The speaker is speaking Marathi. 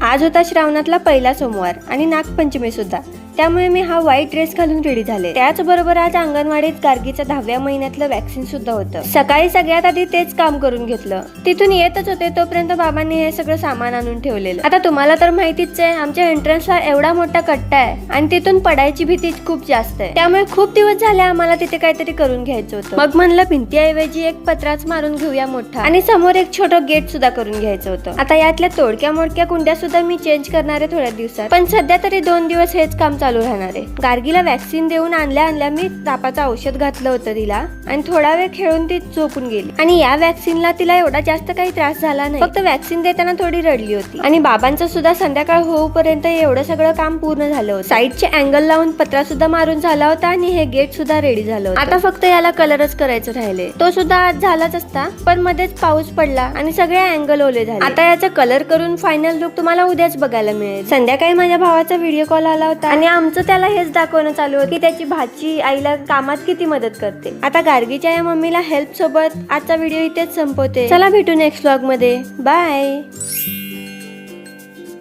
आज होता श्रावणातला पहिला सोमवार आणि नागपंचमी सुद्धा, त्यामुळे मी हा व्हाईट ड्रेस घालून रेडी झाले। त्याचबरोबर आज अंगणवाडीत गार्गीच्या 10व्या महिन्यातलं वॅक्सिन सुद्धा होतं। सकाळी सगळ्यात आधी तेच काम करून घेतलं। तिथून येतच होते तोपर्यंत बाबांनी हे सगळं सामान आणून ठेवलेलं। आता तुम्हाला तर माहितीच आहे, आमच्या एंट्रन्सला एवढा मोठा कट्टा आहे आणि तिथून पडायची भीती खूप जास्त आहे, त्यामुळे खूप दिवस झाले आम्हाला तिथे काहीतरी करून घ्यायचं होतं। मग म्हणलं भिंतीऐवजी एक पत्राच मारून घेऊया मोठा, आणि समोर एक छोटं गेट सुद्धा करून घ्यायचं होतं। आता यातल्या तोडक्या मोडक्या कुंड्या सुद्धा मी चेंज करणार आहे थोड्या दिवसात, पण सध्या तरी 2 दिवस हेच काम चालू राहणार आहे। गार्गीला वॅक्सिन देऊन आणल्या मी तापाचं औषध घातलं होतं तिला, आणि थोडा वेळ खेळून ती झोपून गेली। आणि या वॅक्सिनला तिला एवढा जास्त काही त्रास झाला नाही, फक्त वॅक्सिन देताना थोडी रडली होती। आणि बाबांचं सुद्धा संध्याकाळ होऊपर्यंत एवढं सगळं काम पूर्ण झालं होतं। साईडचे अँगल लावून पत्रा सुद्धा मारून झाला होता आणि हे गेट सुद्धा रेडी झालं होतं। आता फक्त याला कलरच करायचं राहिले, तो सुद्धा आज झालाच असता, पण मध्येच पाऊस पडला आणि सगळे अँगल ओले झाले। आता याचा कलर करून फायनल लुक तुम्हाला उद्याच बघायला मिळेल। संध्याकाळी माझ्या भावाचा व्हिडिओ कॉल आला होता आणि आमचं त्याला हेच दाखवणं चालू होतं की त्याची भाची आईला कामात किती मदत करते। आता गार्गीच्या या मम्मीला हेल्प सोबत आजचा व्हिडिओ इथेच संपवते। चला भेटू नेक्स्ट व्लॉग मध्ये, बाय।